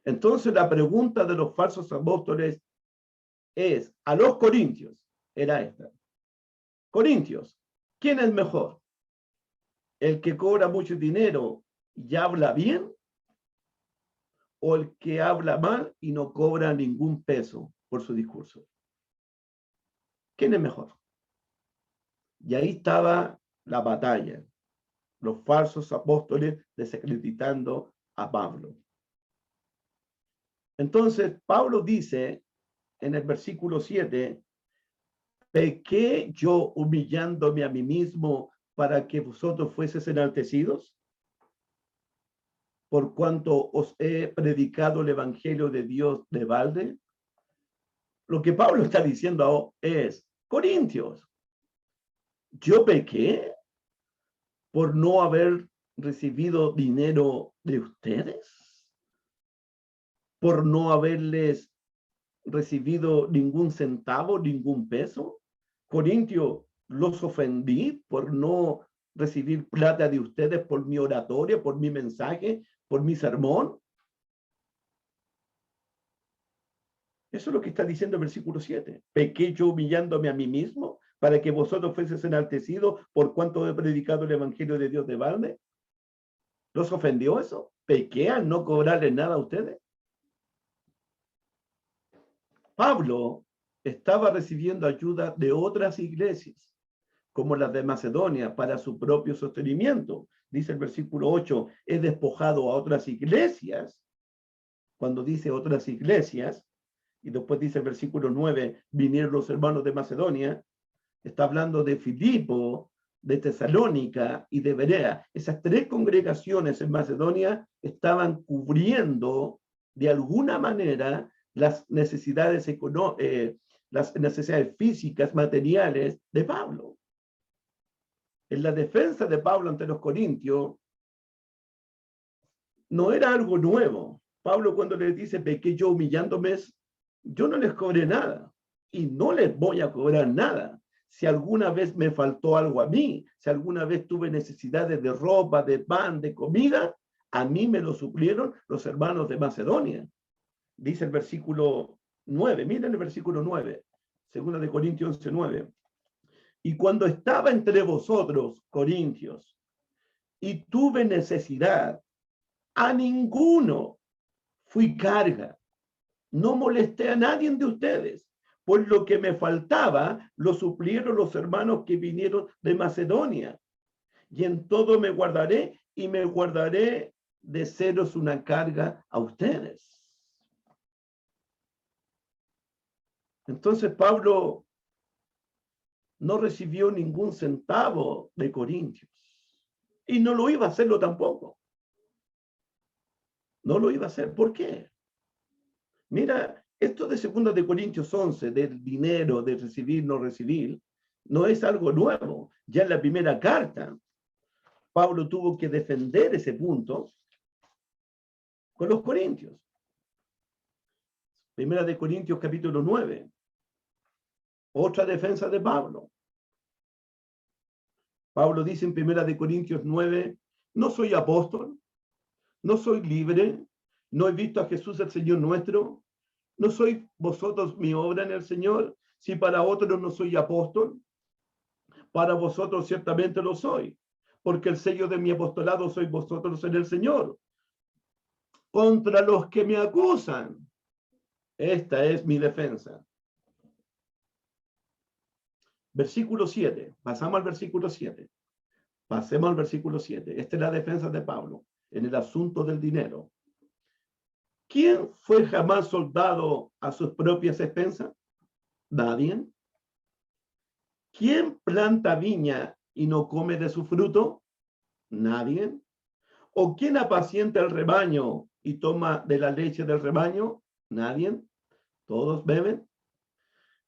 Speaker 1: Entonces la pregunta de los falsos apóstoles es, a los corintios, era esta. Corintios, ¿quién es mejor? ¿El que cobra mucho dinero y habla bien? ¿O el que habla mal y no cobra ningún peso por su discurso? ¿quién es mejor? Y ahí estaba la batalla. Los falsos apóstoles desacreditando a Pablo. Entonces, Pablo dice en el versículo 7, ¿pequé yo humillándome a mí mismo para que vosotros fueseis enaltecidos? Por cuanto os he predicado el evangelio de Dios de balde. Lo que Pablo está diciendo es, Corintios, yo pequé por no haber recibido dinero de ustedes, por no haberles recibido ningún centavo, ningún peso. Corintios, los ofendí por no recibir plata de ustedes por mi oratoria, por mi mensaje, por mi sermón. Eso es lo que está diciendo el versículo 7. ¿Pequé yo humillándome a mí mismo para que vosotros fueseis enaltecidos por cuanto he predicado el evangelio de Dios de balde? ¿Los ofendió eso? ¿Pequé al no cobrarles nada a ustedes? Pablo estaba recibiendo ayuda de otras iglesias, como las de Macedonia, para su propio sostenimiento. Dice el versículo 8, he despojado a otras iglesias. Cuando dice otras iglesias, y después dice el versículo 9, vinieron los hermanos de Macedonia, está hablando de Filipo, de Tesalónica y de Berea. Esas tres congregaciones en Macedonia estaban cubriendo de alguna manera las necesidades las necesidades físicas, materiales de Pablo. En la defensa de Pablo ante los corintios no era algo nuevo. Pablo cuando les dice, pequé yo humillándome, yo no les cobré nada y no les voy a cobrar nada. Si alguna vez me faltó algo a mí, si alguna vez tuve necesidades de ropa, de pan, de comida, a mí me lo suplieron los hermanos de Macedonia. Dice el versículo 9, miren el versículo 9, segunda de Corintios 11:9. Y cuando estaba entre vosotros, corintios, y tuve necesidad, a ninguno fui carga, no molesté a nadie de ustedes, pues lo que me faltaba lo suplieron los hermanos que vinieron de Macedonia. Y en todo me guardaré y me guardaré de seros una carga a ustedes. Entonces Pablo no recibió ningún centavo de Corintios y no lo iba a hacerlo tampoco. No lo iba a hacer. ¿Por qué? Mira, esto de 2 de Corintios 11, del dinero, de recibir, no recibir, no es algo nuevo. Ya en la primera carta, Pablo tuvo que defender ese punto con los corintios. 1 de Corintios capítulo 9. Otra defensa de Pablo. Pablo dice en 1 de Corintios 9, no soy apóstol, no soy libre, no he visto a Jesús el Señor nuestro, no soy vosotros mi obra en el Señor, si para otros no soy apóstol, para vosotros ciertamente lo soy, porque el sello de mi apostolado sois vosotros en el Señor. Contra los que me acusan, esta es mi defensa. Versículo 7, pasamos al versículo 7. Pasemos al versículo 7. Esta es la defensa de Pablo en el asunto del dinero. ¿Quién fue jamás soldado a sus propias expensas? Nadie. ¿Quién planta viña y no come de su fruto? Nadie. ¿O quién apacienta el rebaño y toma de la leche del rebaño? Nadie. Todos beben.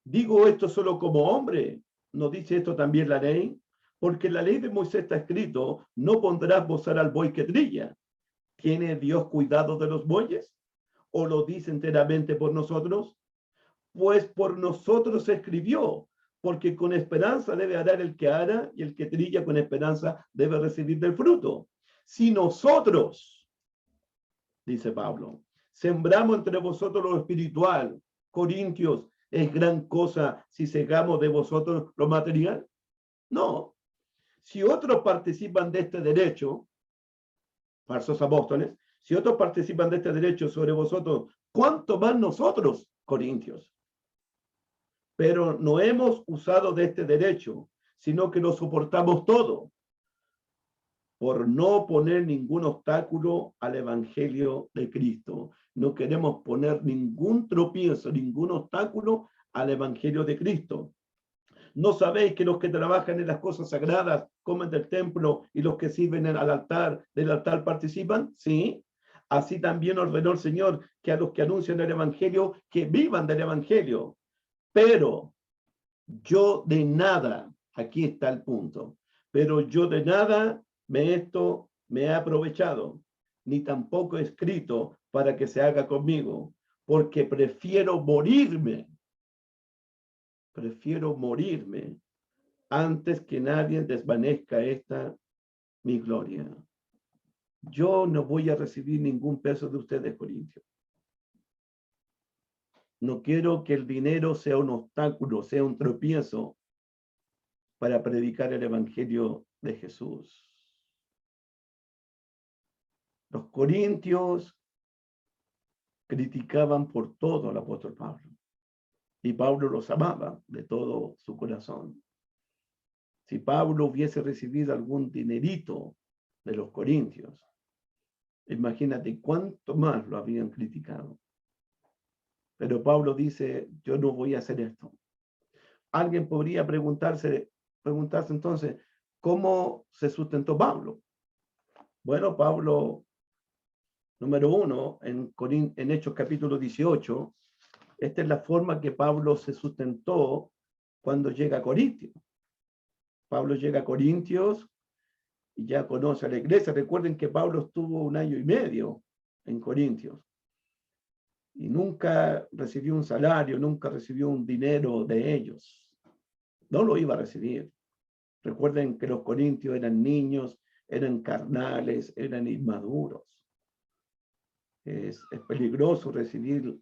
Speaker 1: Digo esto solo como hombre. ¿No dice esto también la ley? Porque en la ley de Moisés está escrito, no pondrás bozar al buey que trilla. ¿Tiene Dios cuidado de los bueyes? ¿O lo dice enteramente por nosotros? Pues por nosotros se escribió, porque con esperanza debe arar el que ara, y el que trilla con esperanza debe recibir del fruto. Si nosotros, dice Pablo, sembramos entre vosotros lo espiritual, Corintios, ¿es gran cosa si segamos de vosotros lo material? No. Si otros participan de este derecho, falsos apóstoles, si otros participan de este derecho sobre vosotros, ¿cuánto más nosotros, Corintios? pero no hemos usado de este derecho, sino que lo soportamos todo, por no poner ningún obstáculo al Evangelio de Cristo. No queremos poner ningún tropiezo, ningún obstáculo al Evangelio de Cristo. ¿No sabéis que los que trabajan en las cosas sagradas comen del templo y los que sirven del altar participan? Sí. Así también ordenó el Señor que a los que anuncian el Evangelio, que vivan del Evangelio. Pero yo de nada, aquí está el punto, pero yo de nada me he aprovechado, ni tampoco he escrito para que se haga conmigo, porque prefiero morirme antes que nadie desvanezca esta mi gloria. Yo no voy a recibir ningún peso de ustedes, Corintios. No quiero que el dinero sea un obstáculo, sea un tropiezo para predicar el Evangelio de Jesús. Los corintios criticaban por todo al apóstol Pablo. Y Pablo los amaba de todo su corazón. Si Pablo hubiese recibido algún dinerito de los corintios, imagínate cuánto más lo habían criticado. Pero Pablo dice, yo no voy a hacer esto. Alguien podría preguntarse entonces, ¿cómo se sustentó Pablo? Bueno, Pablo, número 1, en Hechos capítulo 18, esta es la forma que Pablo se sustentó cuando llega a Corintios. Pablo llega a Corintios y ya conoce a la iglesia. Recuerden que Pablo estuvo 1 año y medio en Corintios y nunca recibió un salario, nunca recibió un dinero de ellos. No lo iba a recibir. Recuerden que los corintios eran niños, eran carnales, eran inmaduros. Es peligroso recibir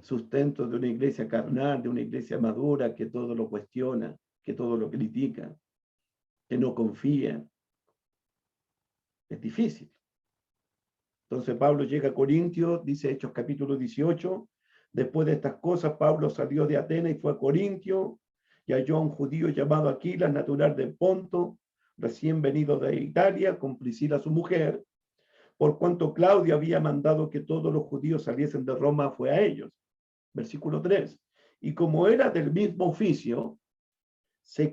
Speaker 1: sustento de una iglesia carnal, de una iglesia madura que todo lo cuestiona, que todo lo critica, que no confía. Es difícil. Entonces Pablo llega a Corintios, dice Hechos capítulo 18, después de estas cosas Pablo salió de Atenas y fue a Corintio y halló a un judío llamado Aquilas, natural de Ponto, recién venido de Italia, con Priscila su mujer, por cuanto Claudio había mandado que todos los judíos saliesen de Roma, fue a ellos. Versículo 3. Y como era del mismo oficio, se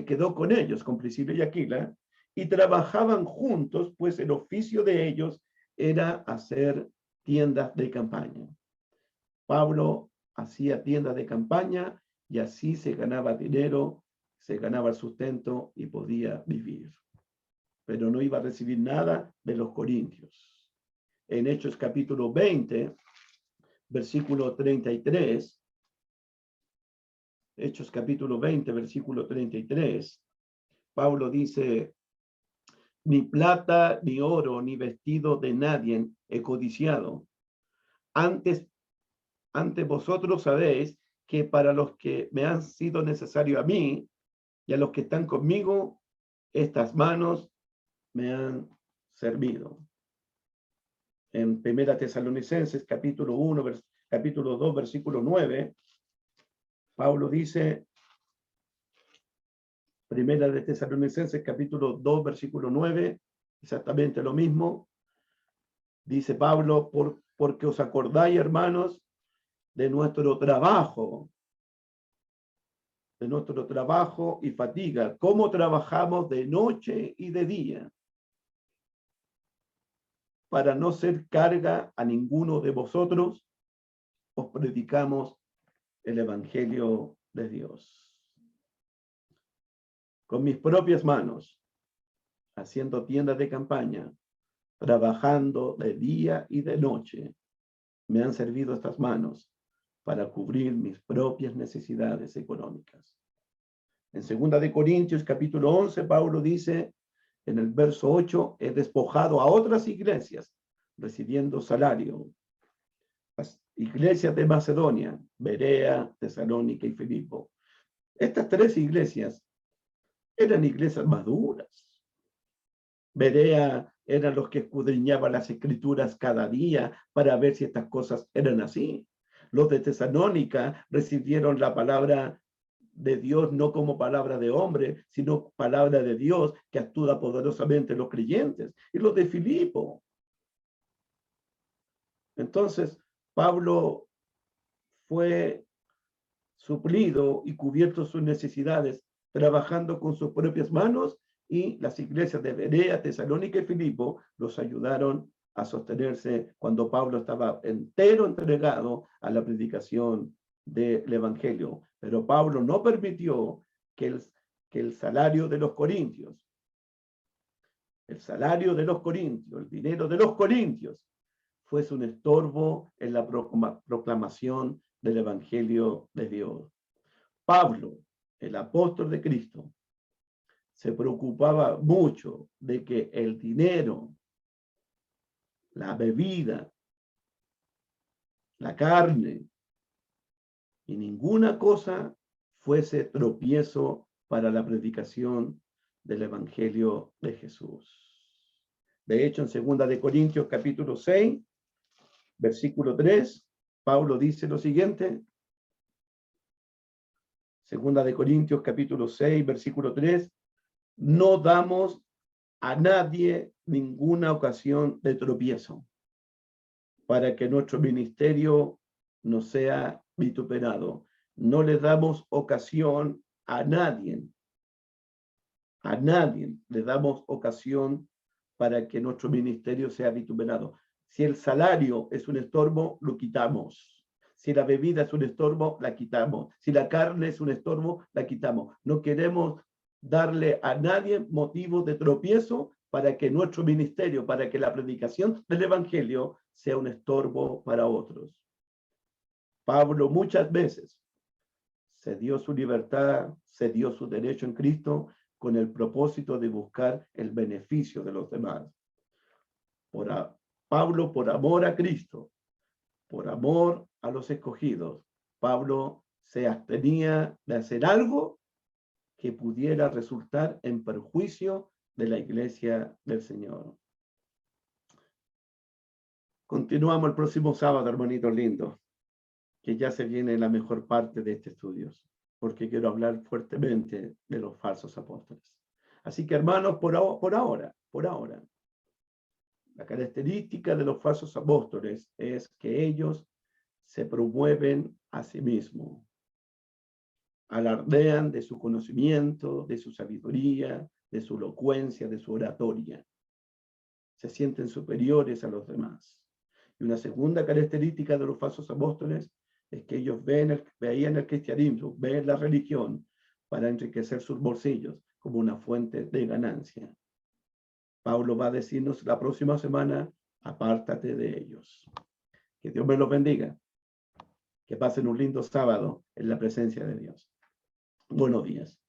Speaker 1: quedó con ellos, con Priscila y Aquila, y trabajaban juntos, pues el oficio de ellos era hacer tiendas de campaña. Pablo hacía tiendas de campaña y así se ganaba dinero, se ganaba el sustento y podía vivir. Pero no iba a recibir nada de los corintios. En Hechos capítulo 20, versículo 33, Hechos capítulo 20, versículo 33, Pablo dice, ni plata, ni oro, ni vestido de nadie he codiciado. Antes vosotros sabéis que para los que me han sido necesario a mí y a los que están conmigo, estas manos me han servido. En Primera Tesalonicenses, capítulo 1, capítulo 2, versículo 9, Pablo dice, Primera de Tesalonicenses, capítulo 2, versículo 9, exactamente lo mismo. Dice Pablo, porque os acordáis, hermanos, de nuestro trabajo y fatiga, cómo trabajamos de noche y de día, para no ser carga a ninguno de vosotros, os predicamos el Evangelio de Dios. Con mis propias manos, haciendo tiendas de campaña, trabajando de día y de noche, me han servido estas manos para cubrir mis propias necesidades económicas. En 2 Corintios, capítulo 11, Pablo dice, en el verso 8, he despojado a otras iglesias, recibiendo salario. Las iglesias de Macedonia, Berea, Tesalónica y Filipo. Estas 3 iglesias eran iglesias maduras. Berea eran los que escudriñaban las escrituras cada día para ver si estas cosas eran así. Los de Tesalónica recibieron la palabra de Dios no como palabra de hombre, sino palabra de Dios que actúa poderosamente en los creyentes. Y los de Filipo. Entonces, Pablo fue suplido y cubierto sus necesidades trabajando con sus propias manos, y las iglesias de Berea, Tesalónica y Filipo los ayudaron a sostenerse cuando Pablo estaba entero entregado a la predicación del evangelio. Pero Pablo no permitió que el salario de los corintios, el dinero de los corintios, fuese un estorbo en la proclamación del evangelio de Dios. Pablo, el apóstol de Cristo, se preocupaba mucho de que el dinero, la bebida, la carne y ninguna cosa fuese tropiezo para la predicación del evangelio de Jesús. De hecho, en 2 Corintios capítulo 6, versículo 3, Pablo dice lo siguiente. 2 Corintios capítulo 6, versículo 3, no damos a nadie ninguna ocasión de tropiezo, para que nuestro ministerio no sea vituperado. No le damos ocasión a nadie le damos ocasión para que nuestro ministerio sea vituperado. Si el salario es un estorbo, lo quitamos. Si la bebida es un estorbo, la quitamos. Si la carne es un estorbo, la quitamos. No queremos darle a nadie motivo de tropiezo para que nuestro ministerio, para que la predicación del evangelio sea un estorbo para otros. Pablo muchas veces se dio su libertad, se dio su derecho en Cristo con el propósito de buscar el beneficio de los demás. Pablo, por amor a Cristo, por amor a los escogidos, Pablo se abstenía de hacer algo que pudiera resultar en perjuicio de la iglesia del Señor. Continuamos el próximo sábado, hermanitos lindos, que ya se viene la mejor parte de este estudio, porque quiero hablar fuertemente de los falsos apóstoles. Así que, hermanos, por ahora, la característica de los falsos apóstoles es que ellos se promueven a sí mismos, alardean de su conocimiento, de su sabiduría, de su elocuencia, de su oratoria. Se sienten superiores a los demás. Y una segunda característica de los falsos apóstoles es que ellos veían el cristianismo, ven la religión para enriquecer sus bolsillos como una fuente de ganancia. Pablo va a decirnos la próxima semana, apártate de ellos. Que Dios me los bendiga. Que pasen un lindo sábado en la presencia de Dios. Buenos días.